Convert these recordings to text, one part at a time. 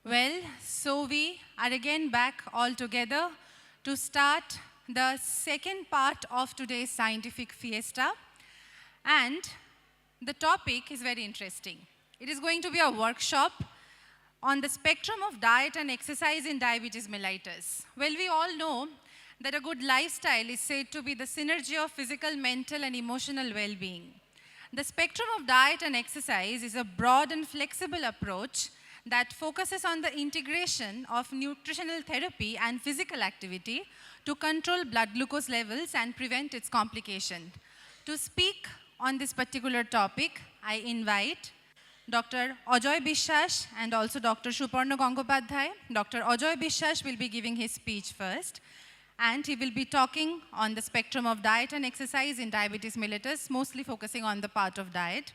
Well, so we are again back all together to start the second part of today's scientific fiesta. And the topic is very interesting. It is going to be a workshop on the spectrum of diet and exercise in diabetes mellitus. Well, we all know that a good lifestyle is said to be the synergy of physical, mental, and emotional well-being. The spectrum of diet and exercise is a broad and flexible approach that focuses on the integration of nutritional therapy and physical activity to control blood glucose levels and prevent its complication. To speak on this particular topic, I invite Dr. Ajay Biswas and also Dr. Suparna Gangopadhyay. Dr. Ajay Biswas will be giving his speech first, and he will be talking on the spectrum of diet and exercise in diabetes mellitus, mostly focusing on the part of diet.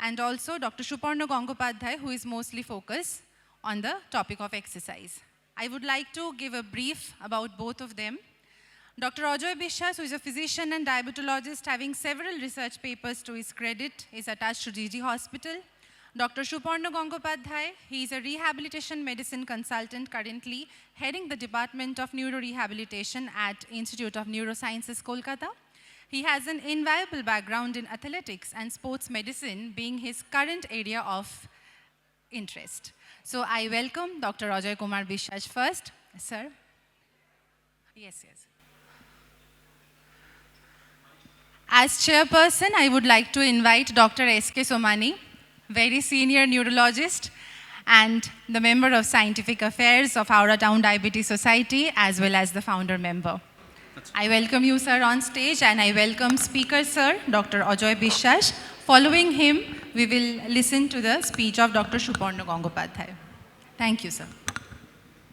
And also Dr. Suparna Gangopadhyay, who is mostly focused on the topic of exercise. I would like to give a brief about both of them. Dr. Ajay Biswas, who is a physician and diabetologist having several research papers to his credit, is attached to GG Hospital. Dr. Suparna Gangopadhyay, he is a rehabilitation medicine consultant currently heading the Department of Neurorehabilitation at Institute of Neurosciences, Kolkata. He has an invaluable background in athletics and sports medicine being his current area of interest. So I welcome Dr. Ajay Kumar Biswas first. Sir? Yes. As chairperson, I would like to invite Dr. S.K. Somani, very senior neurologist and the member of Scientific Affairs of Howrah Town Diabetes Society, as well as the founder member. I welcome you, sir, on stage, and I welcome speaker, sir, Dr. Ajay Biswas. Following him, we will listen to the speech of Dr. Suparna Gangopadhyay. Thank you, sir.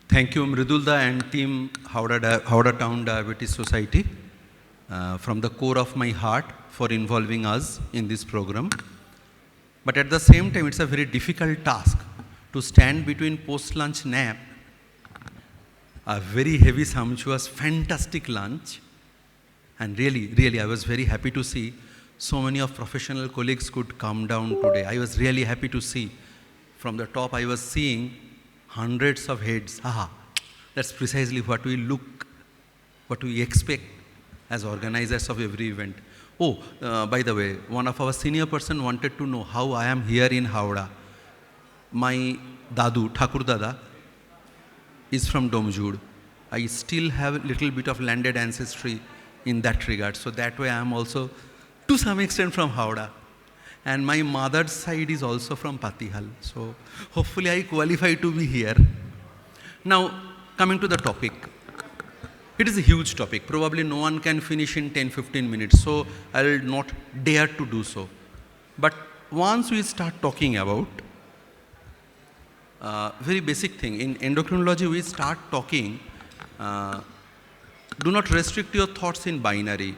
Thank you, Mridulda and team Howrah Town Diabetes Society, from the core of my heart for involving us in this program. But at the same time, it's a very difficult task to stand between post-lunch nap, a very heavy, sumptuous, fantastic lunch, and really, I was very happy to see so many of professional colleagues could come down today. I was really happy to see. From the top, I was seeing hundreds of heads. That's precisely what we expect as organizers of every event. By the way, one of our senior person wanted to know how I am here in Howrah. My Dadu, Thakur Dada, is from Domjud. I still have a little bit of landed ancestry in that regard. So that way I am also to some extent from Howrah. And my mother's side is also from Patihal. So hopefully I qualify to be here. Now, coming to the topic. It is a huge topic. Probably no one can finish in 10-15 minutes. So I will not dare to do so. But once we start talking about very basic thing. In endocrinology, we start talking, do not restrict your thoughts in binary.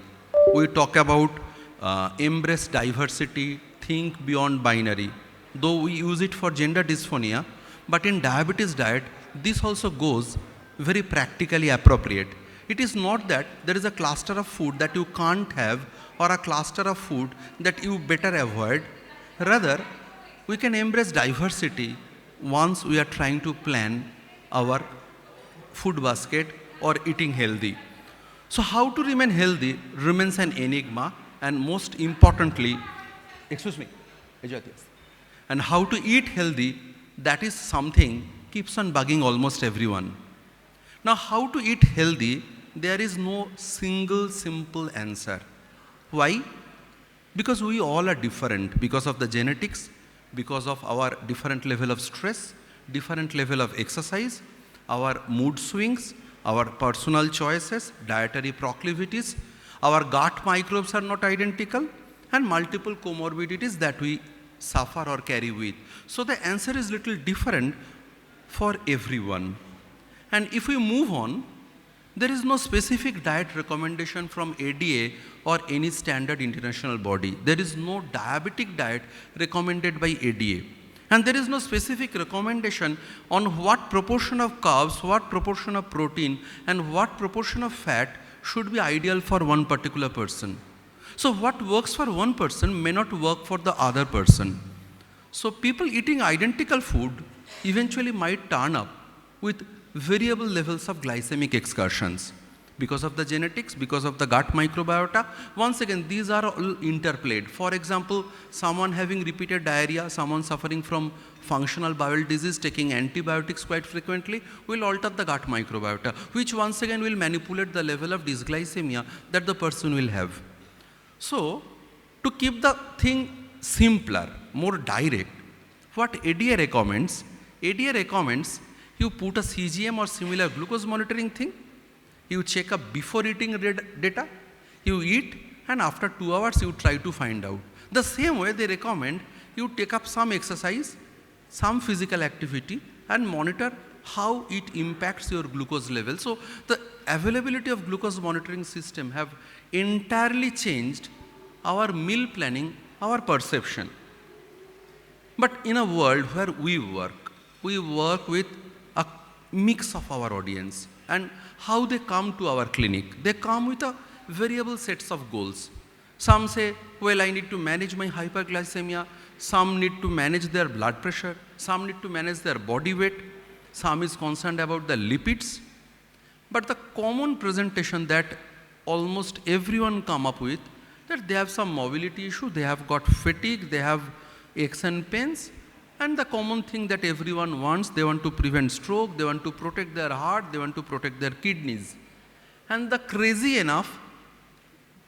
We talk about embrace diversity, think beyond binary. Though we use it for gender dysphonia, but in diabetes diet, this also goes very practically appropriate. It is not that there is a cluster of food that you can't have or a cluster of food that you better avoid. Rather, we can embrace diversity once we are trying to plan our food basket or eating healthy. So how to remain healthy remains an enigma, and most importantly, and how to eat healthy, that is something keeps on bugging almost everyone. Now, how to eat healthy, there is no single simple answer. Why? Because we all are different because of the genetics, because of our different level of stress, different level of exercise, our mood swings, our personal choices, dietary proclivities, our gut microbes are not identical, and multiple comorbidities that we suffer or carry with. So the answer is little different for everyone. And if we move on, there is no specific diet recommendation from ADA or any standard international body. There is no diabetic diet recommended by ADA. And there is no specific recommendation on what proportion of carbs, what proportion of protein, and what proportion of fat should be ideal for one particular person. So what works for one person may not work for the other person. So people eating identical food eventually might turn up with variable levels of glycemic excursions because of the genetics, because of the gut microbiota. Once again, these are all interplayed. For example, someone having repeated diarrhea, someone suffering from functional bowel disease, taking antibiotics quite frequently, will alter the gut microbiota, which once again will manipulate the level of dysglycemia that the person will have. So, to keep the thing simpler, more direct, what ADA recommends you put a CGM or similar glucose monitoring thing, you check up before eating data, you eat, and after 2 hours you try to find out. The same way they recommend you take up some exercise, some physical activity, and monitor how it impacts your glucose level. So the availability of glucose monitoring system have entirely changed our meal planning, our perception. But in a world where we work with a mix of our audience, and how they come to our clinic. They come with a variable sets of goals. Some say, well, I need to manage my hyperglycemia. Some need to manage their blood pressure. Some need to manage their body weight. Some is concerned about the lipids. But the common presentation that almost everyone come up with, that they have some mobility issue, they have got fatigue, they have aches and pains, and the common thing that everyone wants, they want to prevent stroke, they want to protect their heart, they want to protect their kidneys. And the crazy enough,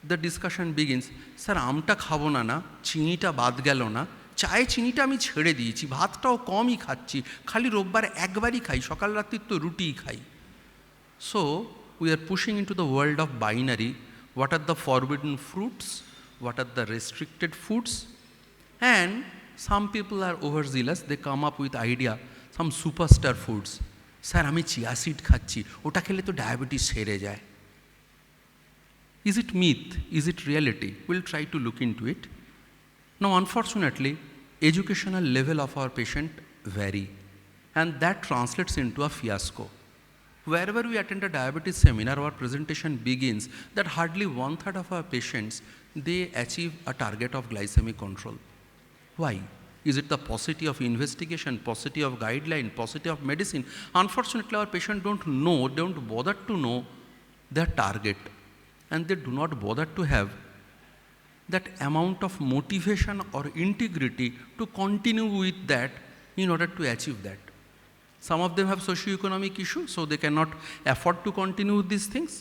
the discussion begins, sir, amta khabo na na, chinita baad gelo na, চায়ে চিনিটা আমি ছেড়ে দিয়েছি, ভাতটাও কমই খাচ্ছি, খালি রোববার একবারই খাই, সকাল রাত্রির তো রুটিই খাই. So, we are pushing into the world of binary. What are the forbidden fruits? What are the restricted foods? And some people are overzealous, they come up with idea, some superstar foods. Sir, আমি chia seed খাচ্ছি, ওটা খেলে তো diabetes সেরে যায়. Is it myth? Is it reality? We'll try to look into it. Now, unfortunately, educational level of our patient vary, and that translates into a fiasco. Wherever we attend a diabetes seminar, our presentation begins that hardly 1/3 of our patients, they achieve a target of glycemic control. Why? Is it the paucity of investigation, paucity of guideline, paucity of medicine? Unfortunately, our patients don't bother to know their target, and they do not bother to have that amount of motivation or integrity to continue with that in order to achieve that. Some of them have socio-economic issues, so they cannot afford to continue with these things.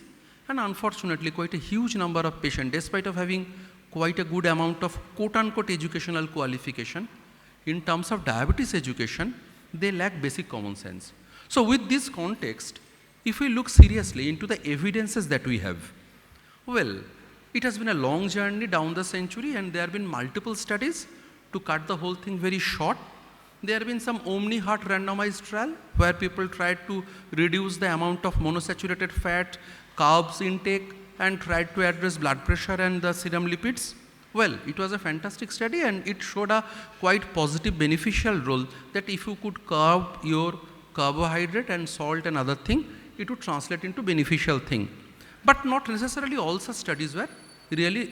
And unfortunately, quite a huge number of patients, despite of having quite a good amount of quote-unquote educational qualification, in terms of diabetes education, they lack basic common sense. So with this context, if we look seriously into the evidences that we have, well, it has been a long journey down the century, and there have been multiple studies. To cut the whole thing very short, there have been some omni-heart randomized trial where people tried to reduce the amount of monosaturated fat, carbs intake, and tried to address blood pressure and the serum lipids. Well, it was a fantastic study, and it showed a quite positive beneficial role that if you could curb your carbohydrate and salt and other thing, it would translate into beneficial thing. But not necessarily all such studies were really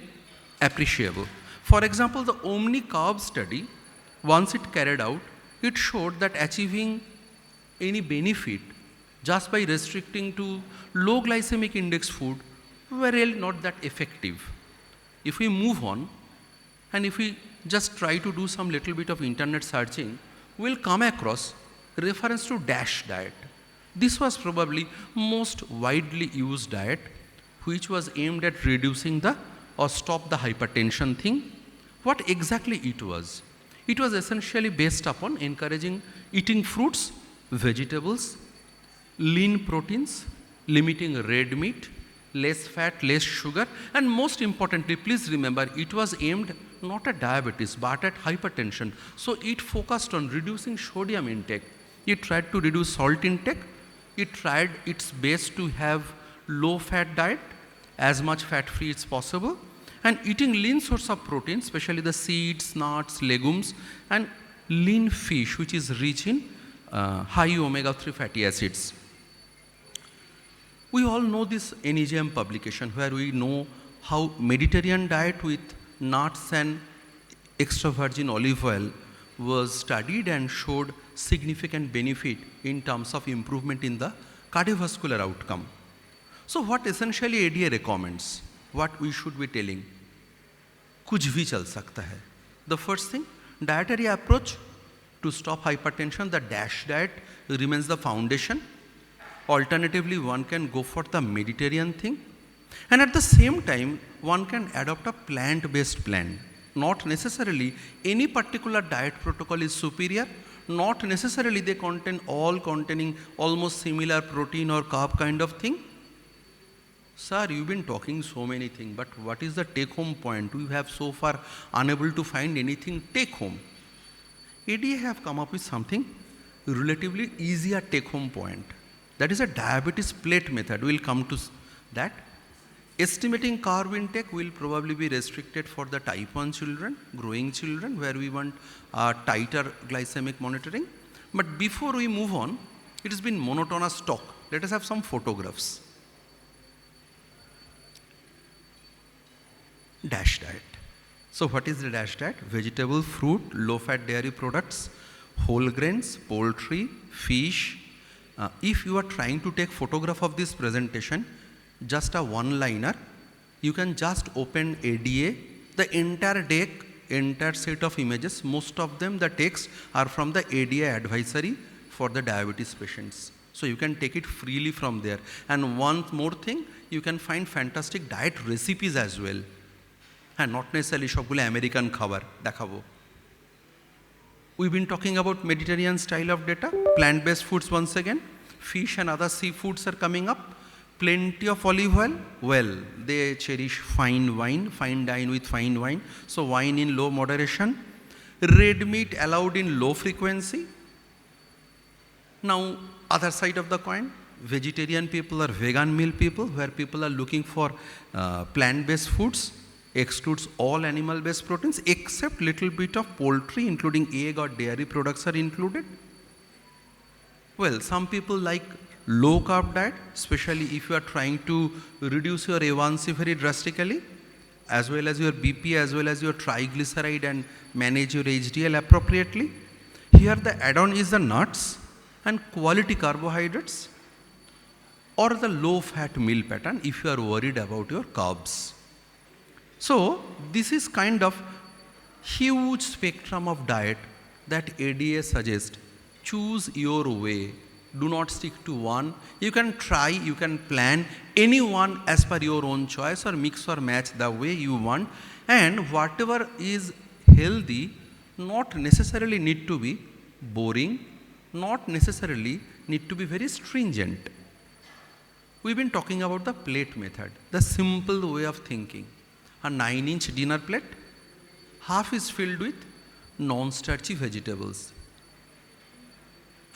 appreciable. For example, the Omni Carb study, once it carried out, it showed that achieving any benefit just by restricting to low glycemic index food were really not that effective. If we move on, and if we just try to do some little bit of internet searching, we'll come across reference to DASH diet. This was probably most widely used diet, which was aimed at reducing the or stop the hypertension thing. What exactly it was? It was essentially based upon encouraging eating fruits, vegetables, lean proteins, limiting red meat, less fat, less sugar, and most importantly, please remember, it was aimed not at diabetes but at hypertension. So it focused on reducing sodium intake. It tried to reduce salt intake. It tried its best to have low fat diet, as much fat free as possible, and eating lean source of protein, especially the seeds, nuts, legumes, and lean fish, which is rich in high omega-3 fatty acids. We all know this NEJM publication where we know how Mediterranean diet with nuts and extra virgin olive oil was studied and showed significant benefit in terms of improvement in the cardiovascular outcome. So what essentially ADA recommends, what we should be telling, कुछ भी चल सकता है. The first thing, dietary approach to stop hypertension, the DASH diet remains the foundation. Alternatively, one can go for the Mediterranean thing. And at the same time, one can adopt a plant-based plan. Not necessarily any particular diet protocol is superior. Not necessarily they containing almost similar protein or carb kind of thing. Sir, you've been talking so many things, but what is the take-home point? We have so far unable to find anything take-home. ADA have come up with something relatively easier take-home point. That is a diabetes plate method. We'll come to that. Estimating carb intake will probably be restricted for the type 1 children, growing children, where we want tighter glycemic monitoring. But before we move on, it has been monotonous talk. Let us have some photographs. DASH diet. So what is the DASH diet? Vegetable, fruit, low-fat dairy products, whole grains, poultry, fish. If you are trying to take photograph of this presentation, just a one-liner, you can just open ADA, the entire deck, entire set of images, most of them, the text are from the ADA advisory for the diabetes patients. So you can take it freely from there. And one more thing, you can find fantastic diet recipes as well. And not necessarily সবগুলো American খাবার দেখাবো. We've been talking about Mediterranean style of data, plant-based foods once again, fish and other seafoods are coming up, plenty of olive oil, well, they cherish fine wine, fine dine with fine wine, so wine in low moderation, red meat allowed in low frequency. Now, other side of the coin, vegetarian people or vegan meal people, where people are looking for plant-based foods, excludes all animal-based proteins except little bit of poultry, including egg or dairy products are included. Well, some people like low carb diet, especially if you are trying to reduce your A1C very drastically, as well as your BP, as well as your triglyceride, and manage your HDL appropriately. Here the add-on is the nuts and quality carbohydrates, or the low-fat meal pattern if you are worried about your carbs. So this is kind of huge spectrum of diet that ADA suggests. Choose your way. Do not stick to one. You can try, you can plan any one as per your own choice, or mix or match the way you want. And whatever is healthy, not necessarily need to be boring, not necessarily need to be very stringent. We've been talking about the plate method, the simple way of thinking. A 9-inch dinner plate, half is filled with non-starchy vegetables.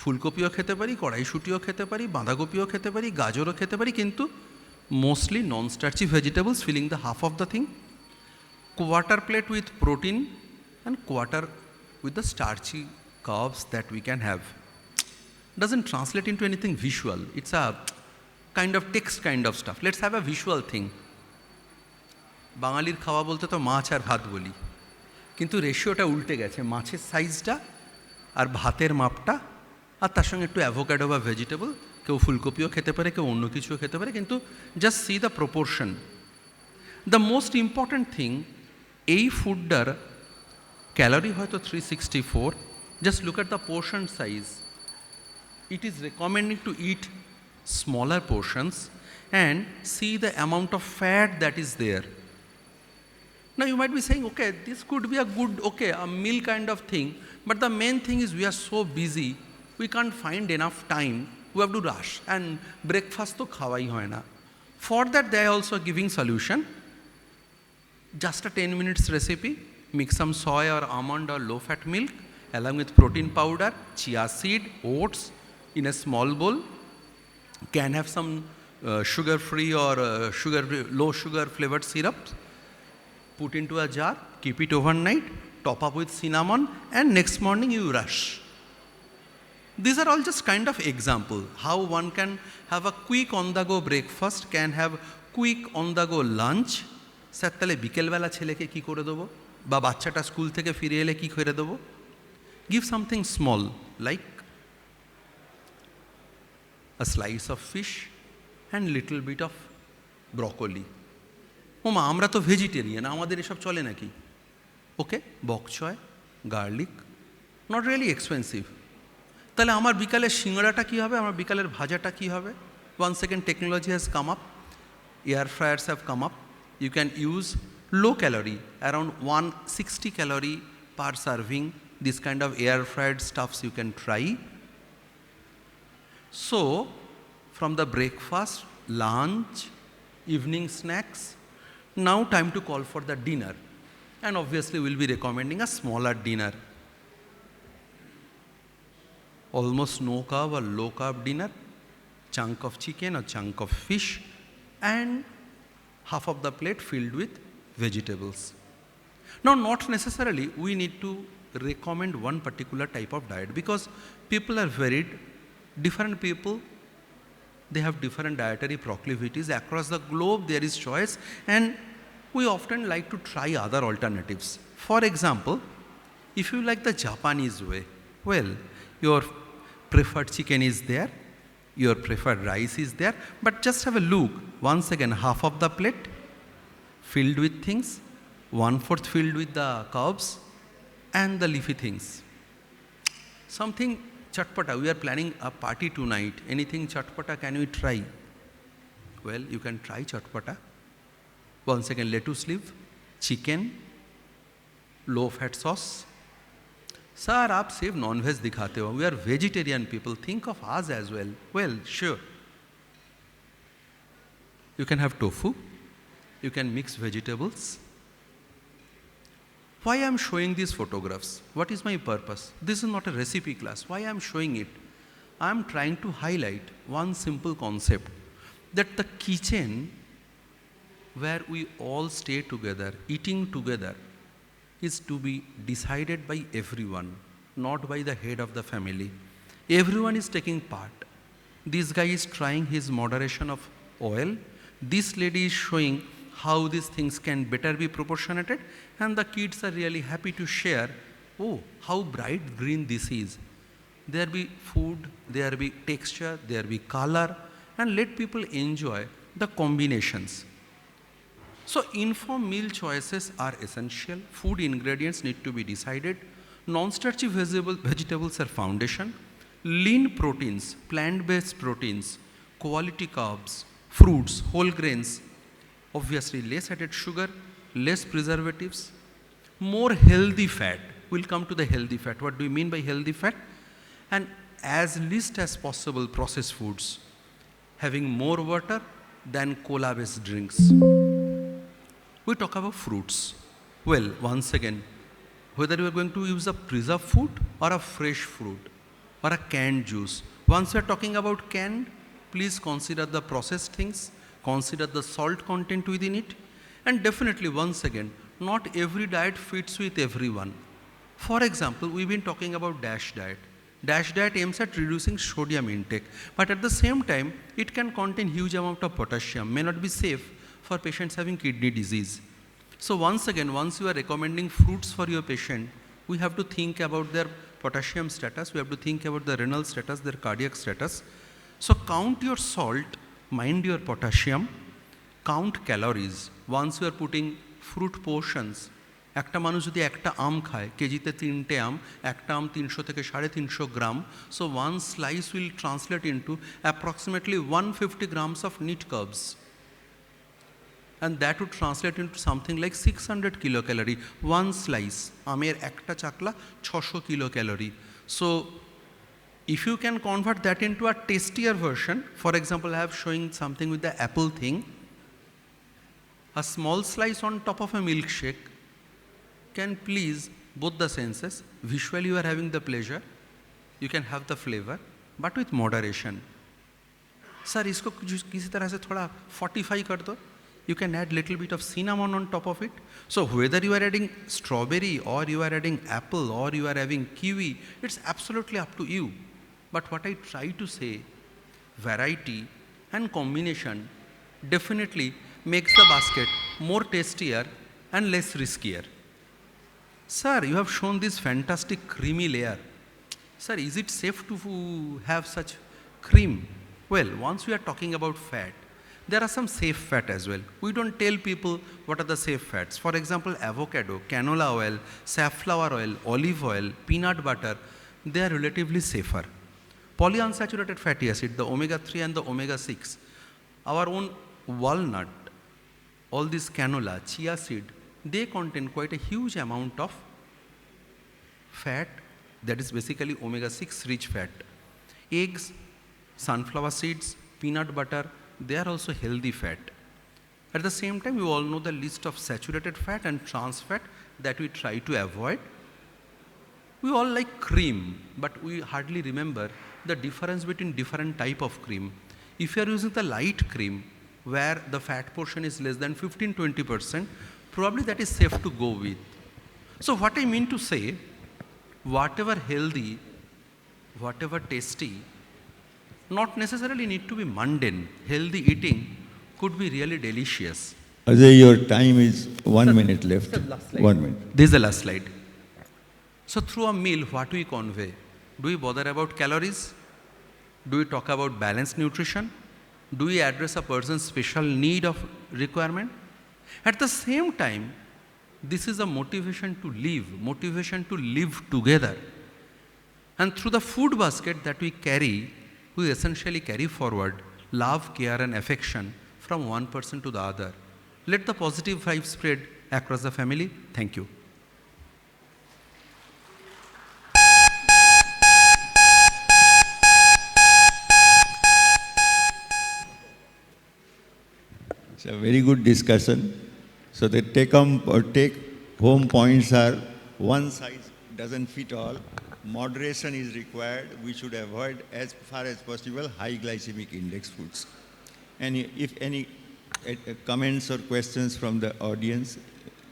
ফুলকপিও খেতে পারি, কড়াইশুঁটিও খেতে পারি, বাঁধাকপিও খেতে পারি, গাজরও খেতে পারি, কিন্তু mostly non-starchy vegetables filling the half of the thing. Quarter plate with protein and quarter with the starchy carbs that we can have. Doesn't translate into anything visual. It's a kind of text kind of stuff. Let's have a visual thing. বাঙালির খাওয়া বলতে তো মাছ আর ভাত বলি, কিন্তু রেশিওটা উল্টে গেছে, মাছের সাইজটা আর ভাতের মাপটা, আর তার সঙ্গে একটু অ্যাভোকাডো বা ভেজিটেবল, কেউ ফুলকপিও খেতে পারে, কেউ অন্য কিছুও খেতে পারে, কিন্তু just see the proportion. The most important thing, এই ফুডটার ক্যালোরি হয়তো 364, just look at the portion size. It is recommending to eat smaller portions and see the amount of fat that is there. Now you might be saying, okay, this could be a good, okay, a meal kind of thing, but the main thing is we are so busy, we can't find enough time, we have to rush, and breakfast to khawai hoy na. For that they are also giving solution. Just a 10 minutes recipe, mix some soy or almond or low fat milk along with protein powder, chia seed, oats in a small bowl. Can have some sugar free or low sugar flavored syrups, put into a jar, keep it overnight, top up with cinnamon, and next morning you rush. These are all just kind of example how one can have a quick on the go breakfast, can have quick on the go lunch. Sir তাহলে বিকেলবেলা ছেলেকে কি করে দেবো, বা বাচ্চাটা school থেকে ফিরে এলে কি করে দেবো? Give something small, like a slice of fish and little bit of broccoli. ওমা আমরা তো ভেজিটেরিয়ান, আমাদের এসব চলে নাকি? ওকে, বক চয়, গার্লিক, নট রিয়েলি এক্সপেন্সিভ। তাহলে আমার বিকালের সিঙ্গাড়াটা কী হবে, আমার বিকালের ভাজাটা কী হবে? Once again technology has come up, air fryers have come up. You can use low calorie, around 160 calorie per serving. This kind of air fried stuffs you can try. So from the breakfast, lunch, evening snacks, now time to call for the dinner, and obviously we'll be recommending a smaller dinner. Almost no carb or low carb dinner, chunk of chicken or chunk of fish, and half of the plate filled with vegetables. Now not necessarily we need to recommend one particular type of diet, because people are varied. Different people, they have different dietary proclivities. Across the globe there is choice, and we often like to try other alternatives. For example, if you like the Japanese way, well, your preferred chicken is there, your preferred rice is there, but just have a look. Once again, half of the plate filled with things, 1/4 filled with the carbs and the leafy things. Something chatpata, we are planning a party tonight. Anything chatpata can we try? Well, you can try chatpata. Once again, lettuce leaf, chicken, low fat sauce. Sir, आप सिर्फ non-veg दिखाते हो. We are vegetarian people. Think of us as well. Well, sure. You can have tofu. You can mix vegetables. Why I am showing these photographs? What is my purpose? This is not a recipe class. Why I am showing it? I am trying to highlight one simple concept, that the kitchen where we all stay together, eating together, is to be decided by everyone, not by the head of the family. Everyone is taking part. This guy is trying his moderation of oil. This lady is showing how these things can better be proportionated, and the kids are really happy to share, oh, how bright green this is. There be food, there be texture, there be color, and let people enjoy the combinations. So informed meal choices are essential. Food ingredients need to be decided. Non-starchy vegetables are foundation. Lean proteins, plant-based proteins, quality carbs, fruits, whole grains, obviously less added sugar, less preservatives, more healthy fat. We'll come to the healthy fat. What do we mean by healthy fat? And as least as possible processed foods, having more water than cola-based drinks. We talk about fruits. Well, once again, whether you are going to use a preserved fruit or a fresh fruit or a canned juice, once we are talking about canned, please consider the processed things, consider the salt content within it, and definitely, once again, not every diet fits with everyone. For example, we've been talking about DASH diet. DASH diet aims at reducing sodium intake, but at the same time, it can contain huge amount of potassium, may not be safe for patients having kidney disease. So once again, once you are recommending fruits for your patient, we have to think about their potassium status, we have to think about the renal status, their cardiac status. So count your salt, mind your potassium, count calories. Once you are putting fruit portions, একটা মানুষ যদি একটা আম খায়, কেজিতে 3টে আম, একটা আম 300 থেকে 350 গ্রাম, so one slice will translate into approximately 150 grams of neat carbs. And that would translate into something like 600 kilocalorie, one slice. আমের একটা Chakla 600 kilocalorie. So if you can convert that into a tastier version, for example, I have showing something with the apple thing. A small slice on top of a milkshake can please both the senses. Visually you are having the pleasure, you can have the flavor, but with moderation. Sir, इसको किसी तरह से थोड़ा fortify कर दो. You can add little bit of cinnamon on top of it. So whether you are adding strawberry or you are adding apple or you are having kiwi, it's absolutely up to you. But what I try to say, variety and combination definitely makes the basket more tastier and less riskier. Sir, you have shown this fantastic creamy layer. Sir, is it safe to have such cream? Well, once we are talking about fat, there are some safe fat as well. We don't tell people what are the safe fats. For example, avocado, canola oil, safflower oil, olive oil, peanut butter, they are relatively safer. Polyunsaturated fatty acid, the omega-3 and the omega-6, our own walnut, all this canola, chia seed, they contain quite a huge amount of fat, that is basically omega-6 rich fat. Eggs, sunflower seeds, peanut butter, they are also healthy fat. At the same time, you all know the list of saturated fat and trans fat that we try to avoid. We all like cream, but we hardly remember the difference between different type of cream. If you are using the light cream, where the fat portion is less than 15-20%, probably that is safe to go with. So what I mean to say, whatever healthy, whatever tasty, not necessarily need to be mundane. Healthy eating could be really delicious. Ajay, your time is 1 minute left. 1 minute. This is the last slide. So through a meal, what do we convey? Do we bother about calories? Do we talk about balanced nutrition? Do we address a person's special need of requirement? At the same time, this is a motivation to live together. And through the food basket that we carry, we essentially carry forward love, care and affection from one person to the other. Let the positive vibe spread across the family. Thank you. It's a very good discussion. So the take home points are: one size doesn't fit all. Moderation is required. We should avoid, as far as possible, high glycemic index foods. And if any comments or questions from the audience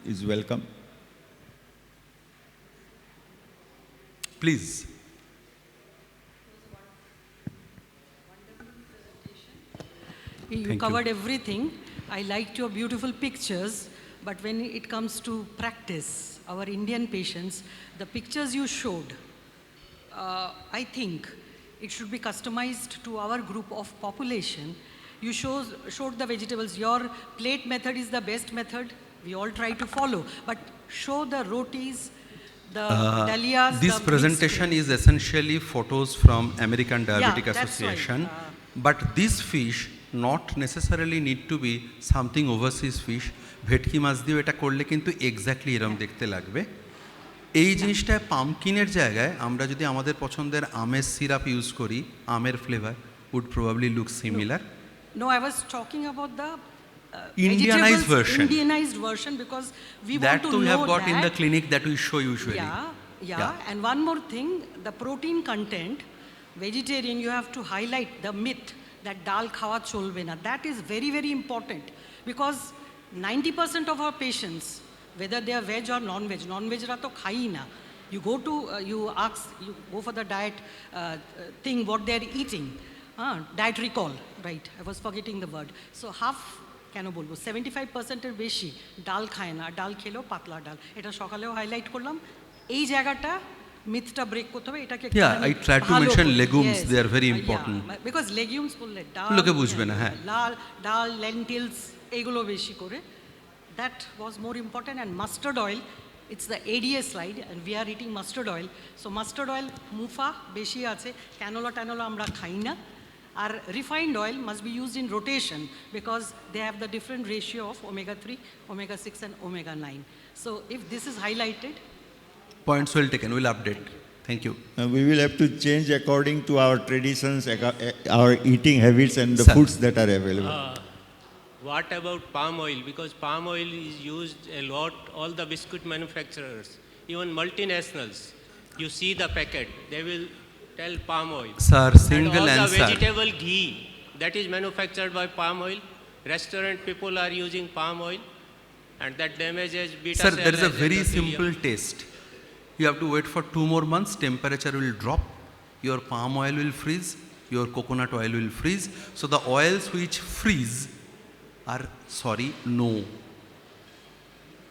is welcome. Please. You covered everything. I liked your beautiful pictures, but when it comes to practice, our Indian patients, the pictures you showed, I think it should be customized to our group of population. You showed the vegetables. Your plate method is the best method. We all try to follow, but show the rotis, the dalias. This presentation is essentially photos from American Diabetic Association, right. but this fish not necessarily need to be something overseas fish. ভেটকি মাছ দিয়ে এটা করলে কিন্তু exactly এরকম দেখতে লাগবে। এই জিনিসটা পামকিনের জায়গায় আমরা যদি আমাদের পছন্দের আমের সিরাপ ইউজ করি, আমের flavour would probably look similar. No, I was talking about the Indianized version. Indianized version, because we That want to we know have got that. in the clinic that we show usually. Yeah. And one more thing, the protein content, vegetarian, you have to highlight the myth that dal khawa cholbe na. That is very, very important, because 90% of our patients, whether they are veg or non-veg ra to khai na. You go to, you go for the diet thing, what they are eating. Diet recall, right? I was forgetting the word. So half, কেন বলবো 75%-এর বেশি ডাল খায় না, ডাল খেলেও পাতলা ডাল। এটা সকালেও হাইলাইট করলাম। এই জায়গাটা মিথটা ব্রেক করতে হবে, এটাকে I try to mention legumes. They are very important. Because legumes বললে ডাল, লোকে বুঝবে না, হ্যাঁ। ডাল, lentils, এগুলো বেশি করে। That was more important. And mustard oil, it's the ADS slide, and we are eating mustard oil. So mustard oil মুফা বেশি আছে, ক্যানোলা আমরা খাই না। Our refined oil must be used in rotation, because they have the different ratio of omega-3, omega-6 and omega-9. So if this is highlighted. Points well taken, we'll update. Thank you. We will have to change according to our traditions, our eating habits and the Sir. foods that are available. What about palm oil? Because palm oil is used a lot, all the biscuit manufacturers, even multinationals. You see the packet, they will tell palm oil. Sir, single and all answer. the vegetable ghee that is manufactured by palm oil, restaurant people are using palm oil, and that damages beta Sir, cell there is a and very endothelium. simple test. You have to wait for 2 more months, temperature will drop, your palm oil will freeze, your coconut oil will freeze. So the oils which freeze are, no.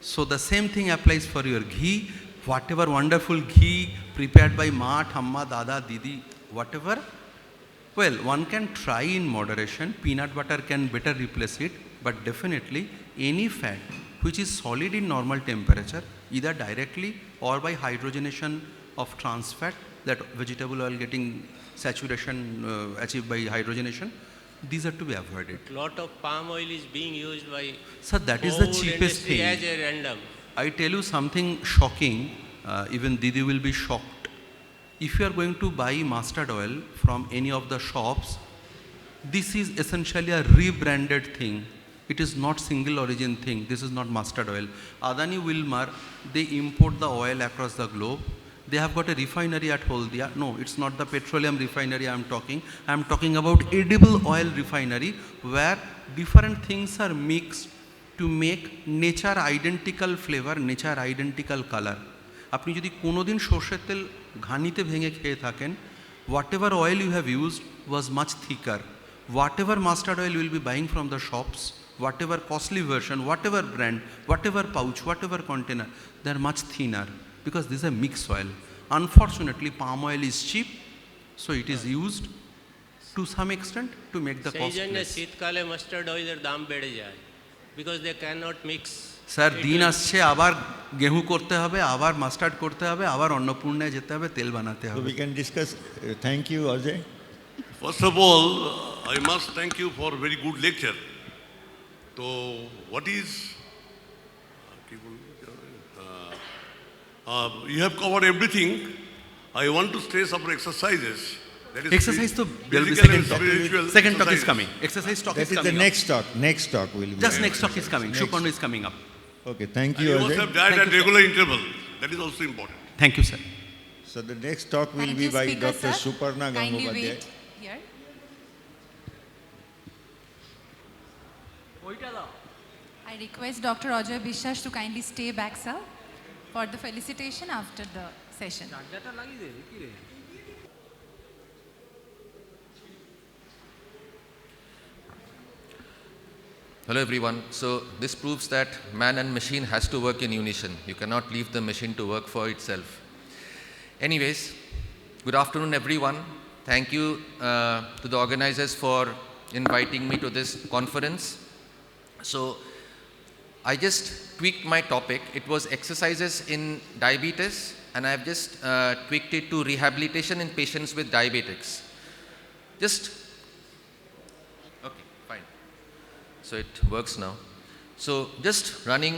So the same thing applies for your ghee. whatever wonderful ghee prepared by Ma, Thamma, Dada, Didi, whatever, well, one can try in moderation. Peanut butter can better replace it, but definitely any fat which is solid in normal temperature, either directly or by hydrogenation of trans fat, that vegetable oil getting saturation achieved by hydrogenation, these are to be avoided. Lot of palm oil is being used by Sir, that is the food cheapest industry thing. as a random. I tell you something shocking, even Didi will be shocked. If you are going to buy mustard oil from any of the shops, this is essentially a rebranded thing. It is not single origin thing. This is not mustard oil. Adani Wilmar, they import the oil across the globe. They have got a refinery at Holdia. No, it's not the petroleum refinery I am talking. I am talking about edible oil refinery where different things are mixed to make nature identical flavor, nature identical color. আপনি যদি কোনোদিন সর্ষের তেল ঘানিতে ভেঙে খেয়ে থাকেন, whatever oil you have used was much thicker. Whatever mustard oil you will be buying from the shops, whatever costly version, whatever brand, whatever pouch, whatever container, they are much thinner because this is a mixed oil. Unfortunately, palm oil is cheap, so it is used to some extent to make the সেই cost জন্য less. শীতকালে mustard অয়েলের দাম বেড়ে যায়, because they cannot mix. Sir দিন আসছে আবার গেহু করতে হবে, আবার মাস্টার্ড করতে হবে, আবার অন্নপূর্ণায় যেতে হবে, তেল বানাতে So হবে। we can discuss. Thank you, Ajay. First of all, I must thank you for a very good lecture. So, what is, you have covered everything. I want to stress upon exercises. That is Exercise to there will be physical second and talk. spiritual Second talk is exercises. coming. Exercise talk That is is the coming. next talk. Next talk will be. Just next talk is coming. Next. Suparna is coming up. Okay, thank And you, you must have Ajay. diet Thank at you, regular interval. That is also important. Thank you, sir. So the next talk will Thank be you, by speaker, Dr. sir. Suparna Kindly Gangopadhyay. wait here. I request Dr. Ajay Biswas to kindly stay back, sir, for the felicitation after the session. Hello everyone. So this proves that man and machine has to work in unison. You cannot leave the machine to work for itself. Anyways, good afternoon everyone. Thank you to the organizers for inviting me to this conference. So I just tweaked my topic. It was exercises in diabetes, and I've just tweaked it to rehabilitation in patients with diabetics. Okay, fine. So it works now. So just running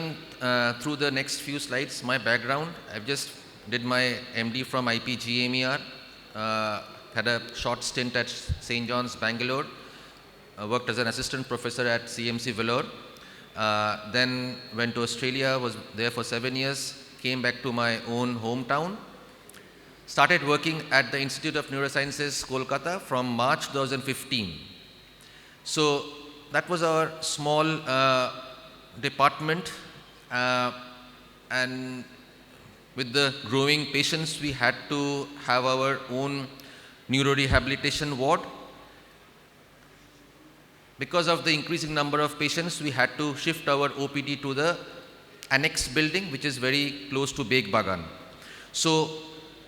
through the next few slides, my background. I've just did my MD from IPGMER, had a short stint at St. John's, Bangalore, worked as an assistant professor at CMC Vellore, then went to Australia, was there for 7 years, came back to my own hometown, started working at the Institute of Neurosciences, Kolkata from March 2015. So that was our small department, and with the growing patients, we had to have our own neurorehabilitation ward. Because of the increasing number of patients, we had to shift our OPD to the annex building, which is very close to Beg Bagan. So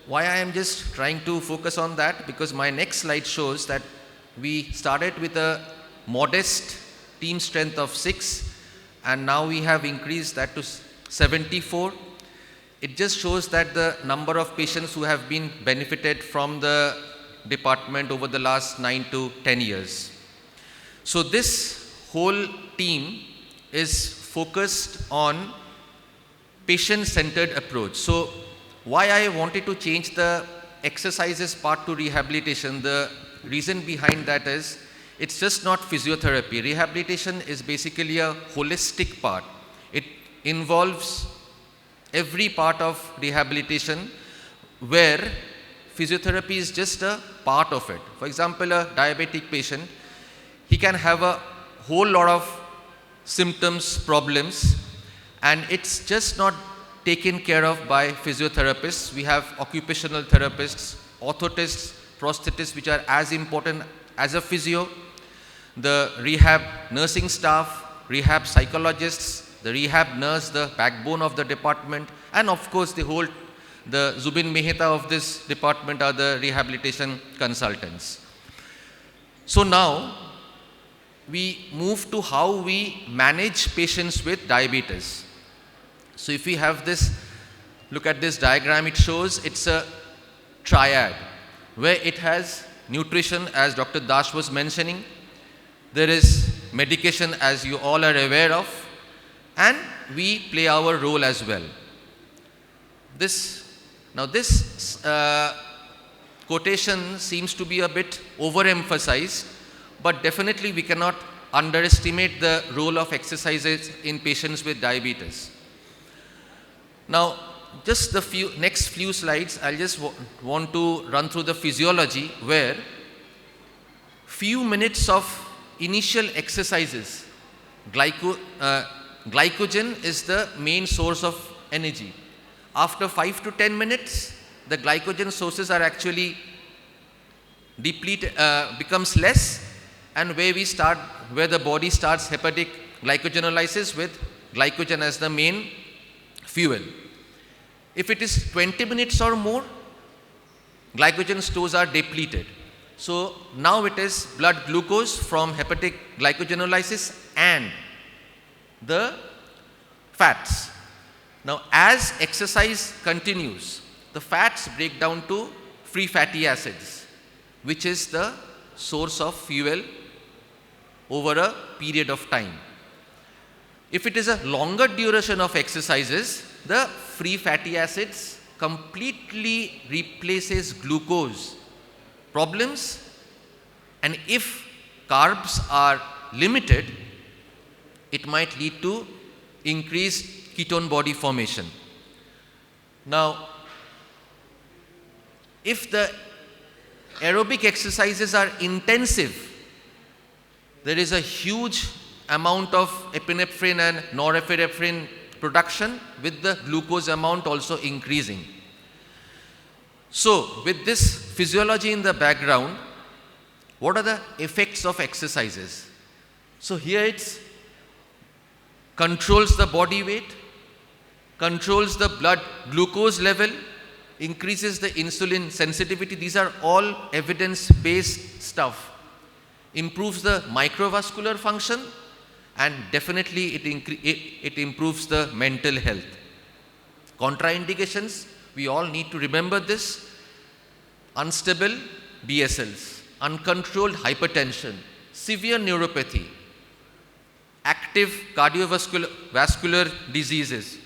why I am just trying to focus on that, because my next slide shows that we started with a modest team strength of 6, and now we have increased that to 74. It just shows that the number of patients who have been benefited from the department over the last 9 to 10 years. So this whole team is focused on patient-centered approach. So why I wanted to change the exercises part to rehabilitation, the reason behind that is it's just not physiotherapy. Rehabilitation is basically a holistic part. It involves every part of rehabilitation, where physiotherapy is just a part of it. For example, a diabetic patient, he can have a whole lot of symptoms, problems, and it's just not taken care of by physiotherapists. We have occupational therapists, orthotists, prosthetists, which are as important as a physio, the rehab nursing staff, rehab psychologists, the rehab nurse, the backbone of the department, and of course the whole The Zubin Mehta of this department are the rehabilitation consultants. So now we move to how we manage patients with diabetes. So if we have this, look at this diagram, it shows it's a triad where it has nutrition, as Dr. Dash was mentioning. There is medication, as you all are aware of, and we play our role as well. This quotation seems to be a bit overemphasized, but definitely we cannot underestimate the role of exercises in patients with diabetes. Now, just the next few slides, I'll just want to run through the physiology, where few minutes of initial exercises, glycogen is the main source of energy. After 5 to 10 minutes, the glycogen sources are actually depleted, becomes less, and where the body starts hepatic glycogenolysis with glycogen as the main fuel. If it is 20 minutes or more, glycogen stores are depleted. So now it is blood glucose from hepatic glycogenolysis and the fats. Now as exercise continues, the fats break down to free fatty acids, which is the source of fuel over a period of time. If it is a longer duration of exercises, the free fatty acids completely replaces glucose problems, and if carbs are limited, it might lead to increased ketone body formation. Now, if the aerobic exercises are intensive, there is a huge amount of epinephrine and norepinephrine production, with the glucose amount also increasing. So, with this physiology in the background, what are the effects of exercises? So, here it controls the body weight, controls the blood glucose level, increases the insulin sensitivity. These are all evidence-based stuff. Improves the microvascular function, and definitely it improves the mental health. Contraindications, we all need to remember this: unstable BSLs, uncontrolled hypertension, severe neuropathy, active cardiovascular diseases,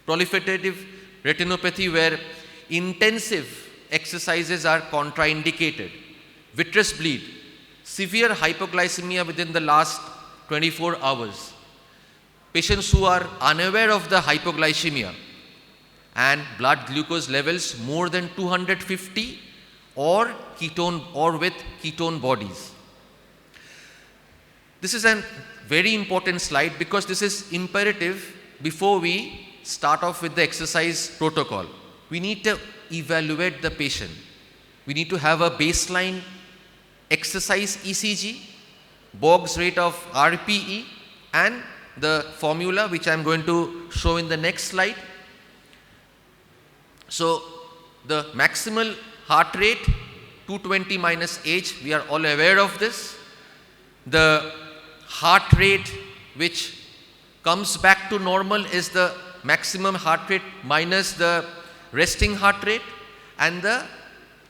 proliferative retinopathy where intensive exercises are contraindicated, vitreous bleed, severe hypoglycemia within the last 24 hours, patients who are unaware of the hypoglycemia, and blood glucose levels more than 250 or with ketone bodies. This is a very important slide because this is imperative before we start off with the exercise protocol. We need to evaluate the patient. We need to have a baseline exercise ECG, Bog's rate of RPE, and the formula which I am going to show in the next slide. So, the maximal heart rate, 220 minus age, we are all aware of this. The heart rate which comes back to normal is the maximum heart rate minus the resting heart rate, and the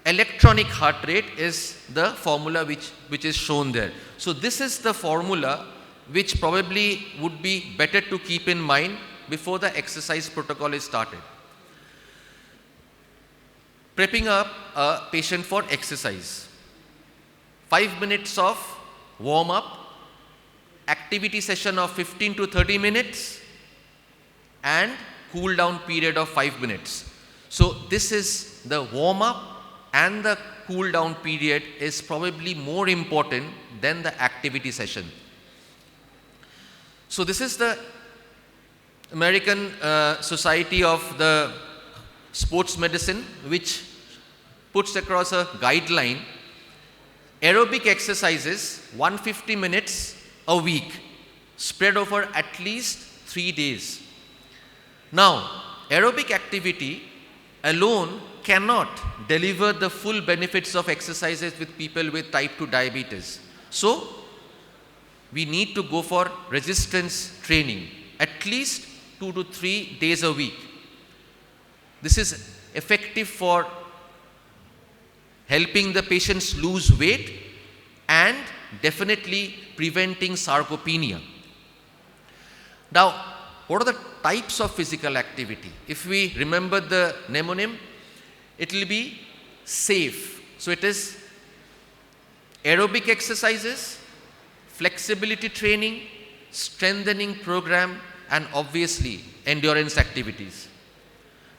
electronic heart rate is the formula which is shown there. So this is the formula which probably would be better to keep in mind before the exercise protocol is started. Prepping up a patient for exercise. 5 minutes of warm up, activity session of 15 to 30 minutes, and cool down period of 5 minutes. So this is the warm up, and the cool down period is probably more important than the activity session. So this is the American Society of the Sports Medicine, which puts across a guideline: aerobic exercises 150 minutes a week, spread over at least 3 days. Now, aerobic activity alone cannot deliver the full benefits of exercises with people with type 2 diabetes. So, we need to go for resistance training at least 2 to 3 days a week. This is effective for helping the patients lose weight and definitely preventing sarcopenia. Now, what are the types of physical activity? If we remember the mnemonym, it will be safe. So, it is aerobic exercises, flexibility training, strengthening program, and obviously endurance activities.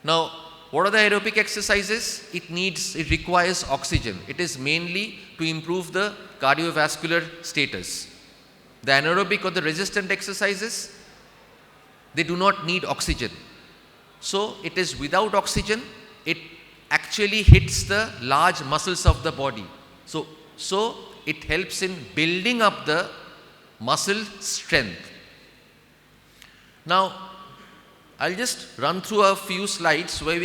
Now, what are the aerobic exercises? It requires oxygen. It is mainly to improve the cardiovascular status. The anaerobic or the resistant exercises, they do not need oxygen. So, it is without oxygen, it actually hits the large muscles of the body. So it helps in building up the muscle strength. Now, I'll just run through a few slides where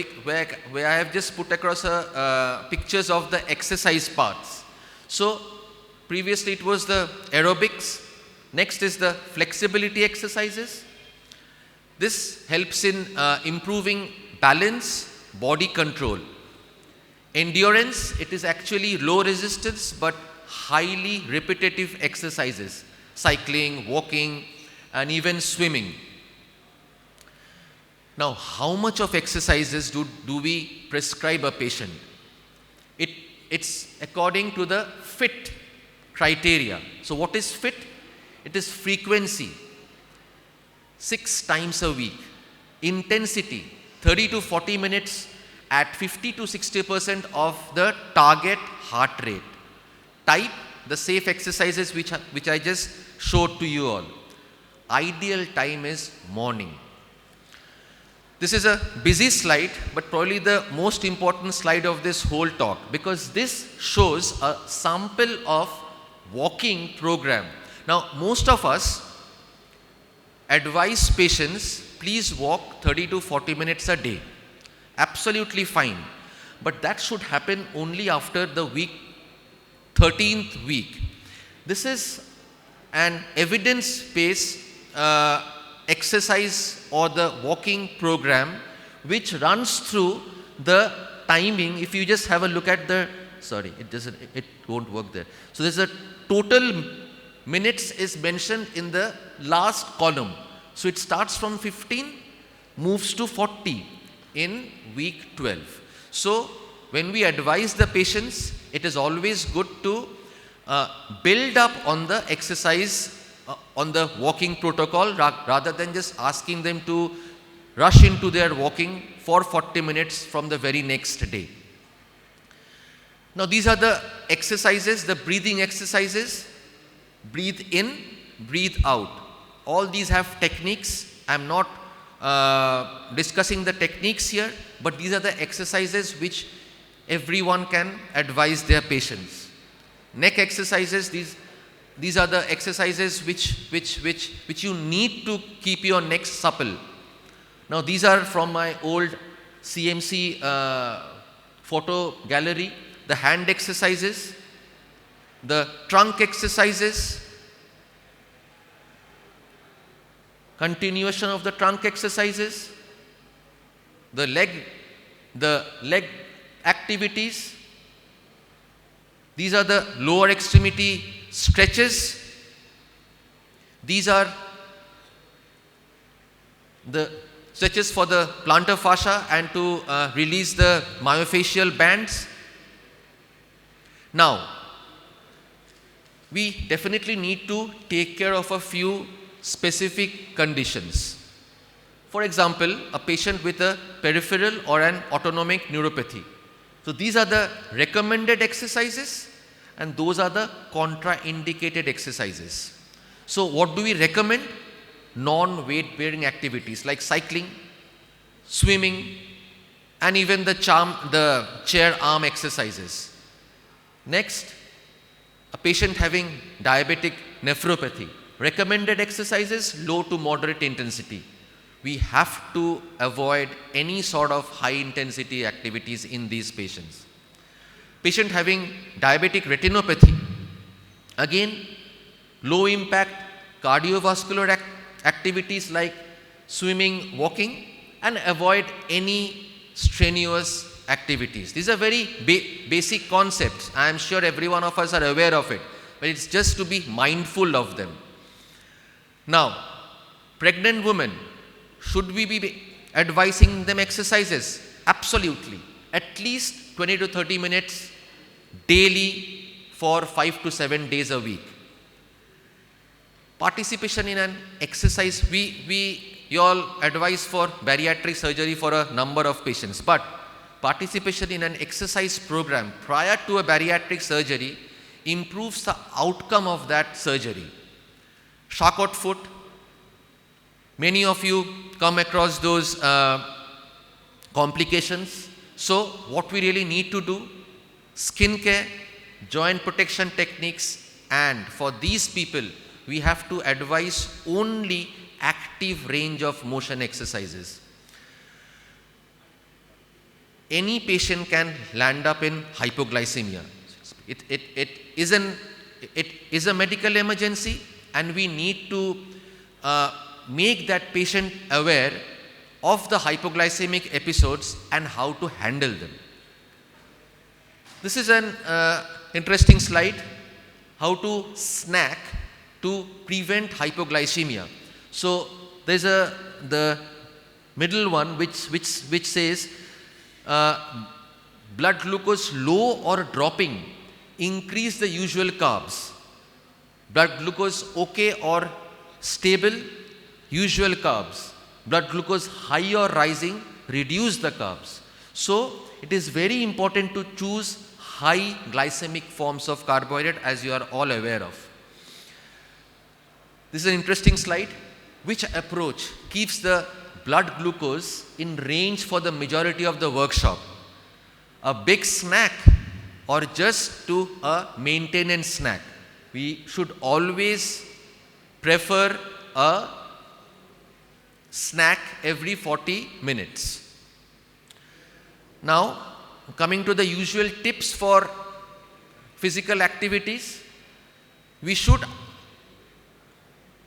I have just put across pictures of the exercise parts. So, previously it was the aerobics. Next is the flexibility exercises. This helps in improving balance, body control. Endurance, it is actually low resistance but highly repetitive exercises, cycling, walking, and even swimming. Now, how much of exercises do we prescribe a patient? It's according to the FIT criteria. So, what is FIT? It is frequency, 6 times a week. Intensity, 30 to 40 minutes at 50 to 60% of the target heart rate. Type, the safe exercises which I just showed to you all. Ideal time is morning. This is a busy slide, but probably the most important slide of this whole talk, because this shows a sample of walking program. Now, most of us advise patients, please walk 30 to 40 minutes a day. Absolutely fine. But that should happen only after the 13th week. This is an evidence-based exercise or the walking program which runs through the timing. If you just have a look at the, it won't work there. So there's a total minutes is mentioned in the last column. So it starts from 15, moves to 40 in week 12. So when we advise the patients, it is always good to build up on the exercise, on the walking protocol, rather than just asking them to rush into their walking for 40 minutes from the very next day. Now, these are the exercises, the breathing exercises. Breathe in, breathe out. All these have techniques. I am not discussing the techniques here, but these are the exercises which everyone can advise their patients. Neck exercises, these are the exercises which you need to keep your neck supple. Now, these are from my old CMC photo gallery. The hand exercises, the trunk exercises, continuation of the trunk exercises, the leg activities. These are the lower extremity stretches. These are the stretches for the plantar fascia and to release the myofascial bands. Now, we definitely need to take care of a few specific conditions. For example, a patient with a peripheral or an autonomic neuropathy. So these are the recommended exercises and those are the contraindicated exercises. So what do we recommend? Non-weight bearing activities like cycling, swimming, and even the chair arm exercises. Next, a patient having diabetic nephropathy. Recommended exercises, low to moderate intensity. we have to avoid any sort of high intensity activities in these patients. Patient having diabetic retinopathy, again, low impact cardiovascular activities like swimming, walking, and avoid any strenuous activities. These are very basic concepts. I am sure every one of us are aware of it, but it's just to be mindful of them. Now, pregnant women, should we be advising them exercises? Absolutely. At least 20 to 30 minutes daily for 5 to 7 days a week. Participation in an exercise, you all advise for bariatric surgery for a number of patients, but participation in an exercise program prior to a bariatric surgery improves the outcome of that surgery. Charcot foot, many of you come across those complications. So what we really need to do, skin care, joint protection techniques, and for these people, we have to advise only active range of motion exercises. Any patient can land up in hypoglycemia. It is a medical emergency, and we need to make that patient aware of the hypoglycemic episodes and how to handle them. This is an interesting slide, how to snack to prevent hypoglycemia. So there's the middle one which says blood glucose low or dropping, increase the usual carbs. Blood glucose okay or stable, usual carbs. Blood glucose high or rising, reduce the carbs. So it is very important to choose high glycemic forms of carbohydrate, as you are all aware of. This is an interesting slide. Which approach keeps the blood glucose in range for the majority of the workshop? A big snack or just to a maintenance snack? We should always prefer a snack every 40 minutes. Now, coming to the usual tips for physical activities, we should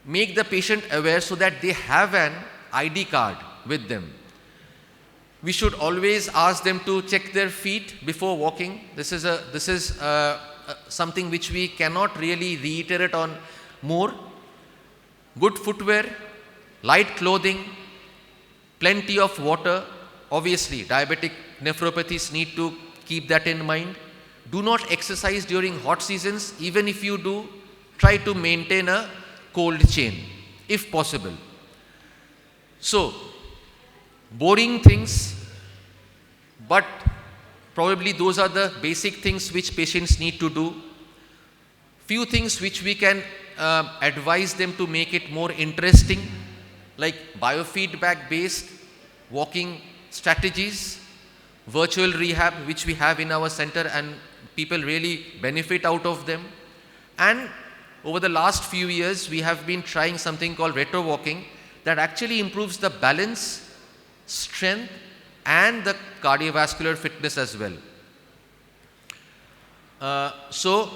make the patient aware so that they have an ID card with them. We should always ask them to check their feet before walking. This is something which we cannot really reiterate on more. Good footwear, light clothing, plenty of water. Obviously, diabetic nephropathies need to keep that in mind. Do not exercise during hot seasons. Even if you do, try to maintain a cold chain if possible. So, boring things, but probably those are the basic things which patients need to do. Few things which we can advise them to make it more interesting, like biofeedback based walking strategies, virtual rehab which we have in our center and people really benefit out of them. And over the last few years, we have been trying something called retro walking that actually improves the balance, strength, and the cardiovascular fitness as well. So,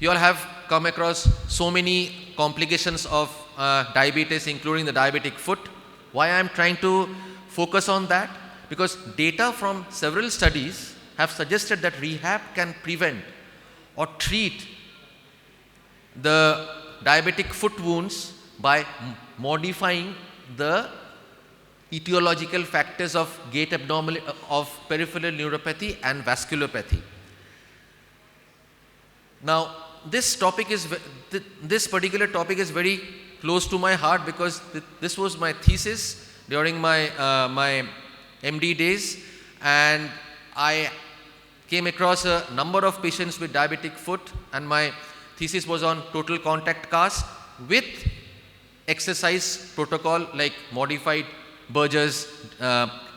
you all have come across so many complications of diabetes, including the diabetic foot. Why I am trying to focus on that? Because data from several studies have suggested that rehab can prevent or treat the diabetic foot wounds by modifying the etiological factors of gait abnormality, of peripheral neuropathy and vasculopathy. Now, this particular topic is very close to my heart because this was my thesis during my my MD days, and I came across a number of patients with diabetic foot, and my thesis was on total contact cast with exercise protocol like modified Berger's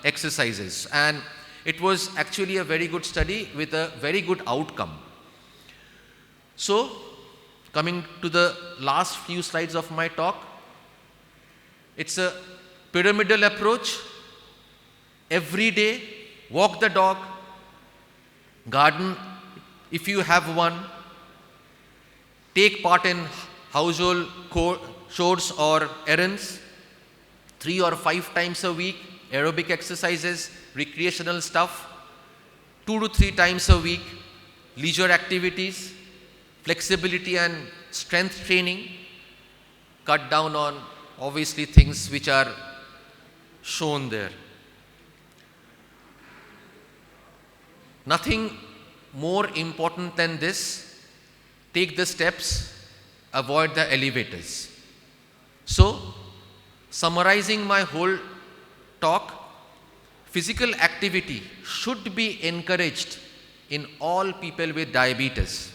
exercises, and it was actually a very good study with a very good outcome. So, coming to the last few slides of my talk, It's a pyramidal approach. Every day, walk the dog, garden if you have one, take part in household chores or errands, 3 or 5 times a week, aerobic exercises, recreational stuff, 2 to 3 times a week, leisure activities, flexibility and strength training, cut down on obviously things which are shown there. Nothing more important than this. Take the steps, avoid the elevators. So, summarizing my whole talk, physical activity should be encouraged in all people with diabetes,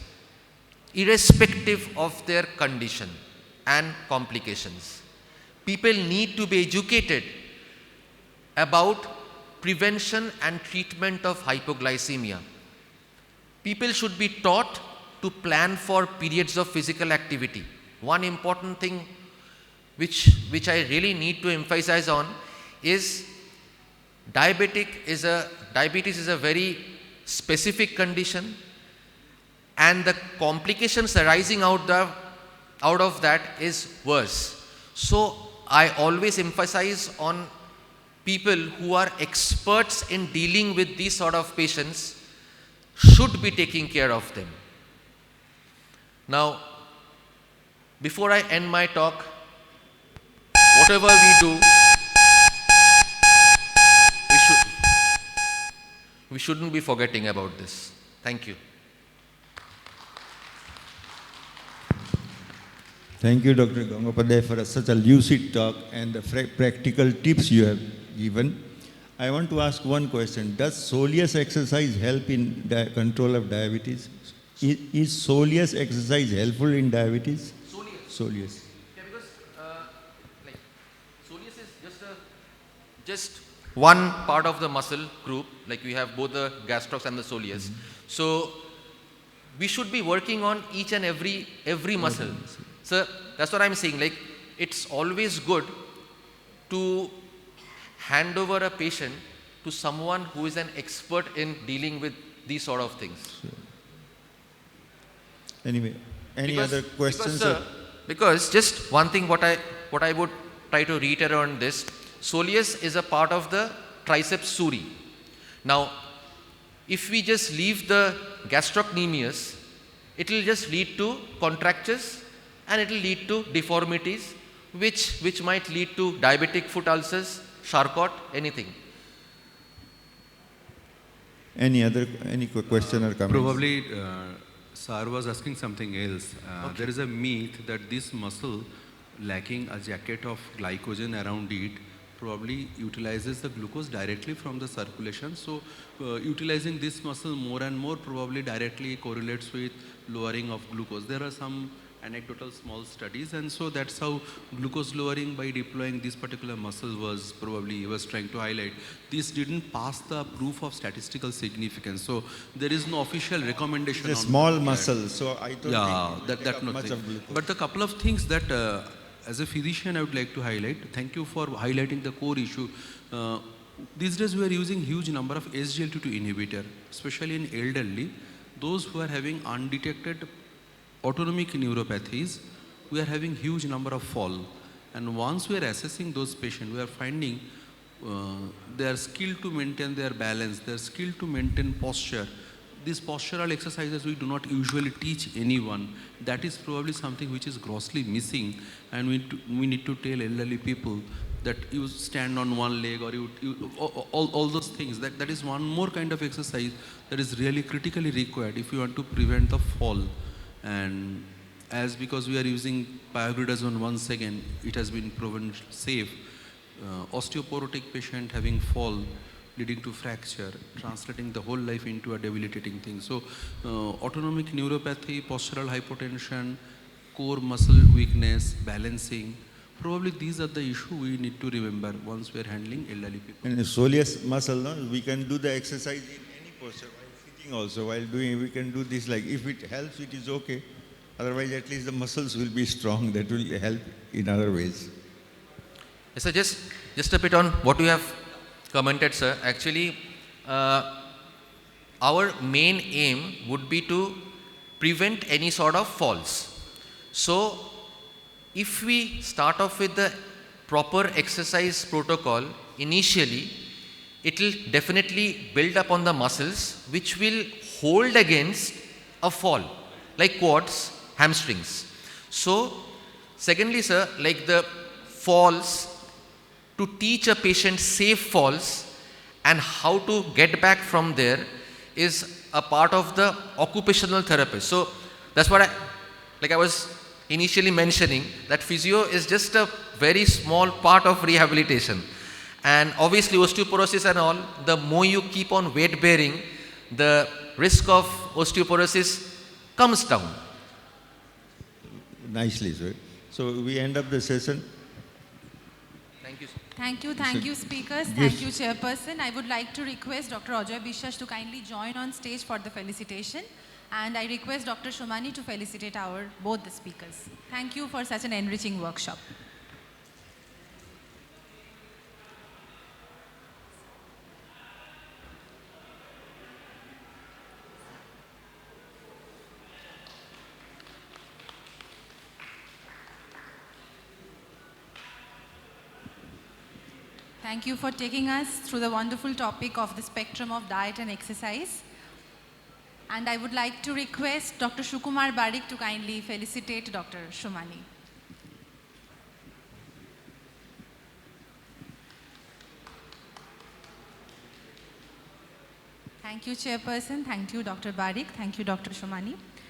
irrespective of their condition and complications. People need to be educated about prevention and treatment of hypoglycemia. People should be taught to plan for periods of physical activity. One important thing which I really need to emphasize on is diabetes is a very specific condition, and the complications arising out of that is worse. So I always emphasize on people who are experts in dealing with these sort of patients should be taking care of them. Now, before I end my talk, whatever we do, we shouldn't be forgetting about this. Thank you. Thank you, Dr. Gangopadhyay, for such a lucid talk and the practical tips you have given. I want to ask one question. Does soleus exercise help in control of diabetes? Is soleus exercise helpful in diabetes? Soleus. Yeah, because soleus is just one part of the muscle group. Like we have both the gastrocs and the soleus. So we should be working on each and every muscle. So that's what I'm saying. Like it's always good to hand over a patient to someone who is an expert in dealing with these sort of things. Sure. Anyway, any other questions? Because just one thing what I would try to reiterate on this, soleus is a part of the triceps suri. Now, if we just leave the gastrocnemius, it will just lead to contractures and it will lead to deformities, which might lead to diabetic foot ulcers, Charcot, anything. Any question or comment? Probably Sir was asking something else. Okay. There is a myth that this muscle lacking a jacket of glycogen around it probably utilizes the glucose directly from the circulation. So utilizing this muscle more and more probably directly correlates with lowering of glucose. There are some anecdotal small studies, and so that's how glucose lowering by deploying this particular muscle was probably was trying to highlight. This didn't pass the proof of statistical significance, so there is no official recommendation. It's a on small that. muscle, so I don't think that much nothing. of glucose. But a couple of things that as a physician I would like to highlight. Thank you for highlighting the core issue. These days we are using huge number of SGLT2 inhibitor, especially in elderly, those who are having undetected autonomic neuropathies. We are having huge number of fall, and once we are assessing those patients, we are finding they are skilled to maintain their balance, they are skilled to maintain posture. These postural exercises we do not usually teach anyone. That is probably something which is grossly missing, and we need to tell elderly people that you stand on one leg, or all those things. That is one more kind of exercise that is really critically required if you want to prevent the fall. And as because we are using pioglitazone once again, it has been proven safe. Osteoporotic patient having fall leading to fracture, translating the whole life into a debilitating thing. So autonomic neuropathy, postural hypotension, core muscle weakness, balancing, probably these are the issues we need to remember once we are handling elderly people. And soleus muscle, no? We can do the exercise in any posture. Also, while doing, we can do this, like if it helps, it is okay. Otherwise, at least the muscles will be strong. That will help in other ways. Yes, sir, just a bit on what you have commented, sir. Actually, our main aim would be to prevent any sort of falls. So, if we start off with the proper exercise protocol initially, it will definitely build up on the muscles which will hold against a fall, like quads, hamstrings. So, secondly, sir, like the falls, to teach a patient safe falls and how to get back from there is a part of the occupational therapist. So that's what I was initially mentioning, that physio is just a very small part of rehabilitation. And obviously osteoporosis and all, the more you keep on weight bearing, the risk of osteoporosis comes down. Nicely, sir. So we end up the session. Thank you, sir. Thank you, speakers. Thank you, Chairperson. I would like to request Dr. Ajay Biswas to kindly join on stage for the felicitation. And I request Dr. Shumani to felicitate both the speakers. Thank you for such an enriching workshop. Thank you for taking us through the wonderful topic of the spectrum of diet and exercise. And I would like to request Dr. Sukumar Barik to kindly felicitate Dr. Shumani. Thank you, Chairperson. Thank you, Dr. Barik. Thank you, Dr. Shumani.